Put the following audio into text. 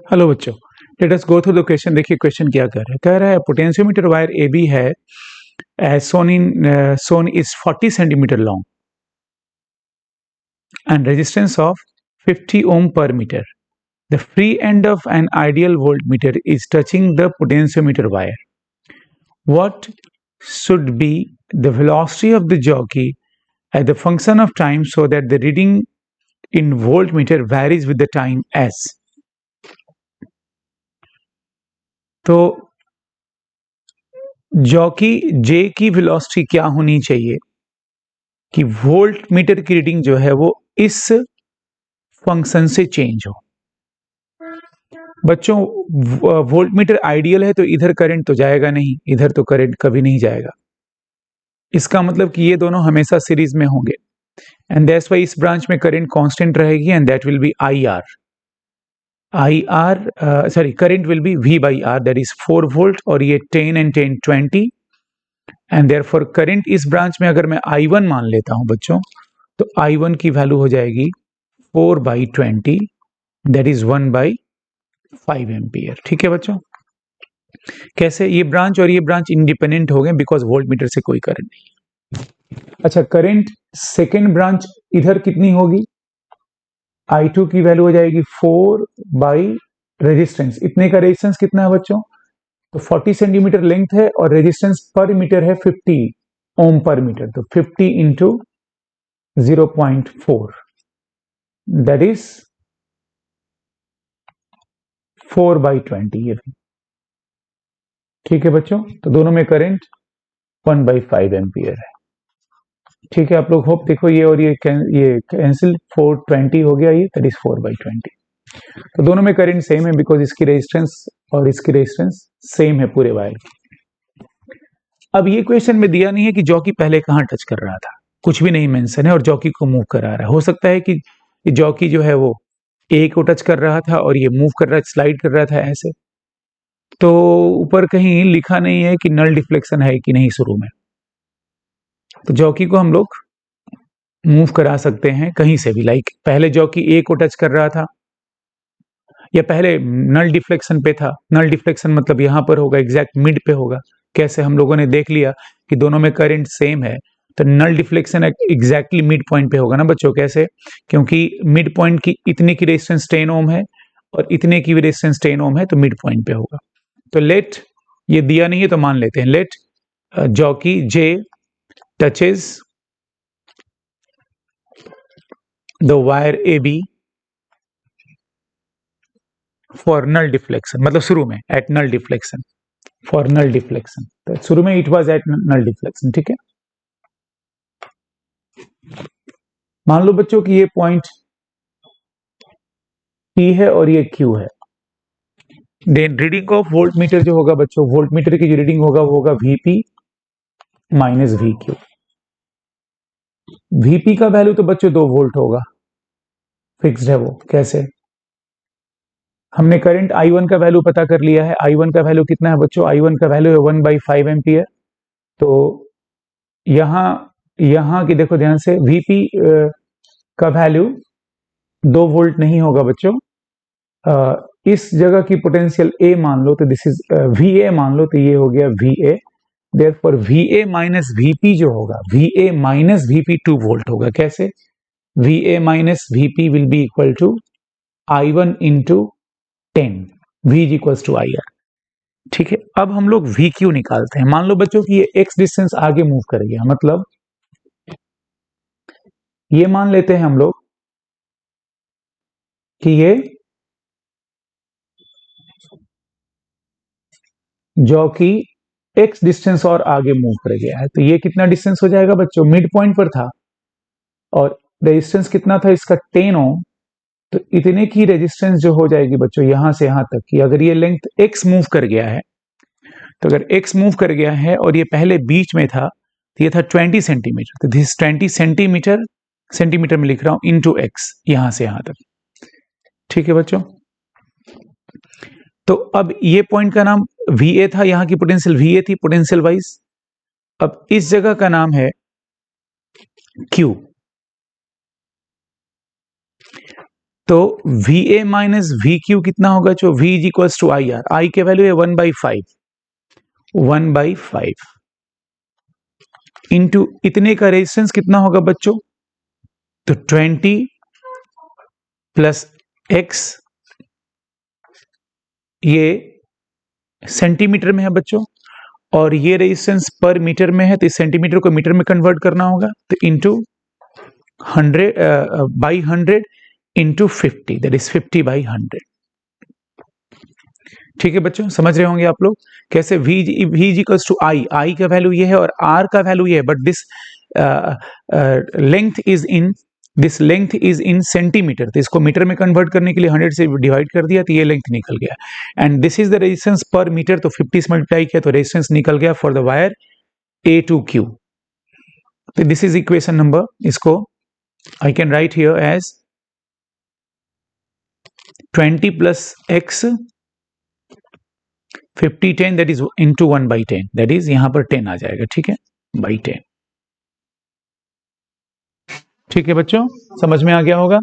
Hello बच्चों, let us go through the question. देखिए question क्या कह रहा है पोटेंशियोमीटर वायर ए बी है सोन is 40 centimetre long and resistance of 50 ohm per meter. The free end of an ideal voltmeter is touching the potentiometer wire. What should be the velocity of the jockey as the function of time so that the reading in voltmeter varies with the time s? तो jockey जे की velocity क्या होनी चाहिए कि volt meter की reading जो है वो इस फंक्शन से चेंज हो। बच्चों वोल्ट मीटर आइडियल है तो इधर करंट तो जाएगा नहीं, इधर तो करंट कभी नहीं जाएगा। इसका मतलब कि ये दोनों हमेशा सीरीज में होंगे एंड दैट्स व्हाई इस ब्रांच में करंट कांस्टेंट रहेगी and that will be current will be V by R, that is 4 volt और ये 10 and 10 20 एंड देयरफॉर करंट इस ब्रांच में अगर मैं I1 मान लेता हूं बच्चों तो I1 की वैल्यू हो जाएगी 4 by 20 that is 1 by 5 ampere. ठीक है बच्चों, कैसे ये ब्रांच और ये ब्रांच इंडिपेंडेंट हो गए बिकॉज वोल्ट मीटर से कोई करंट नहीं। अच्छा, करंट सेकेंड ब्रांच इधर कितनी होगी? I2 की वैल्यू हो जाएगी 4 बाई रेजिस्टेंस। इतने का रेजिस्टेंस कितना है बच्चों? तो 40 सेंटीमीटर लेंथ है और रेजिस्टेंस पर मीटर है 50 ओम पर मीटर, तो 50 इंटू 0.4 दैट इज 4 बाई 20 ये भी। ठीक है बच्चों, तो दोनों में करंट 1 बाई 5 एम्पियर है। ठीक है, आप लोग होप देखो ये और ये कैंसिल 420 हो गया, ये दैट इज 4 बाई 20। तो दोनों में करंट सेम है बिकॉज इसकी रेजिस्टेंस और इसकी रेजिस्टेंस सेम है पूरे वायर की। अब ये क्वेश्चन में दिया नहीं है कि जॉकी पहले कहां टच कर रहा था, कुछ भी नहीं मेंशन है और जॉकी को मूव करा रहा है। हो सकता है कि जॉकी जो है वो ए को टच कर रहा था और ये मूव कर रहा, स्लाइड कर रहा था ऐसे। तो ऊपर कहीं लिखा नहीं है कि नल डिफ्लेक्शन है कि नहीं शुरू में, तो जॉकी को हम लोग मूव करा सकते हैं कहीं से भी। लाइक पहले जॉकी ए को टच कर रहा था या पहले नल डिफ्लेक्शन पे था। नल डिफ्लेक्शन मतलब यहां पर होगा, एग्जैक्ट मिड पे होगा। कैसे हम लोगों ने देख लिया कि दोनों में करंट सेम है, तो null deflection exactly mid point पे होगा ना बच्चों। कैसे? क्योंकि मिड पॉइंट की इतने की रेजिस्टेंस 10 ओम है और इतने की भी रेजिस्टेंस 10 ओम है, तो मिड पॉइंट पे होगा। तो लेट, ये दिया नहीं है तो मान लेते हैं, let jockey J touches the wire A B for null deflection, मतलब शुरू में at null deflection, for null deflection, तो शुरू में it was at null deflection. ठीक है, मान लो बच्चों कि ये पॉइंट P है और ये Q है। Then reading of voltmeter जो होगा बच्चों, वोल्ट मीटर की जो रीडिंग होगा वो होगा VP माइनस VQ। VP का वैल्यू तो बच्चों 2 वोल्ट होगा, फिक्स्ड है वो। कैसे? हमने करंट I1 का वैल्यू पता कर लिया है। I1 का वैल्यू कितना है बच्चों? I1 का वैल्यू है 1 बाई 5 एम्पियर। तो यहां की देखो ध्यान से, VP का वैल्यू 2 वोल्ट नहीं होगा बच्चों। इस जगह की पोटेंशियल A मान लो तो दिस इज VA मान लो, तो ये हो गया VA। Therefore VA minus VP जो होगा, VA माइनस VP 2 वोल्ट होगा। कैसे? VA minus VP will be equal to I1 into 10, V is equal to IR। ठीक है, अब हम लोग VQ निकालते हैं। मान लो बच्चों कि ये X डिस्टेंस आगे मूव कर गया, मतलब ये मान लेते हैं हम लोग कि ये जो कि X डिस्टेंस और आगे मूव कर गया है, तो ये कितना डिस्टेंस हो जाएगा बच्चों? मिड पॉइंट पर था और रेजिस्टेंस कितना था इसका? 10 ओम। तो इतने की रेजिस्टेंस जो हो जाएगी बच्चों यहां से यहां तक की, अगर ये लेंथ X मूव कर गया है, तो अगर X मूव कर गया है और ये पहले बीच में था तो ये था 20 सेंटीमीटर, तो दिस 20 सेंटीमीटर, सेंटीमीटर में लिख रहा हूं, इंटू X, यहां से यहां तक। ठीक है बच्चों, तो अब ये पॉइंट का नाम VA था, यहां की पोटेंशियल VA थी पोटेंशियल वाइज। अब इस जगह का नाम है Q। तो VA माइनस VQ कितना होगा? जो V is equals to IR, I के वैल्यू है 1/5 इंटू इतने का रेजिस्टेंस कितना होगा बच्चों? तो 20 प्लस X, ये सेंटीमीटर में है बच्चों, और ये रेजिस्टेंस पर मीटर में है, तो इस सेंटीमीटर को मीटर में कन्वर्ट करना होगा, तो इंटू 100/100 इंटू 50, दैट इज 50/100। ठीक है बच्चों, समझ रहे होंगे आप लोग कैसे V is equals to I का वैल्यू ये है और R का वैल्यू ये है, but this length is in centimetre, तो इसको मीटर में कन्वर्ट करने के लिए 100 से डिवाइड कर दिया तो ये लेंथ निकल गया, and this is the resistance per metre, तो 50 से मल्टीप्लाई किया तो रेजिस्टेंस निकल गया for the wire A to Q। तो दिस इज इक्वेशन नंबर, इसको I can write here as 20 plus X 50 10, that is into 1/10, that is यहां पर 10 आ जाएगा, ठीक है, बाई 10। ठीक है बच्चों, समझ में आ गया होगा।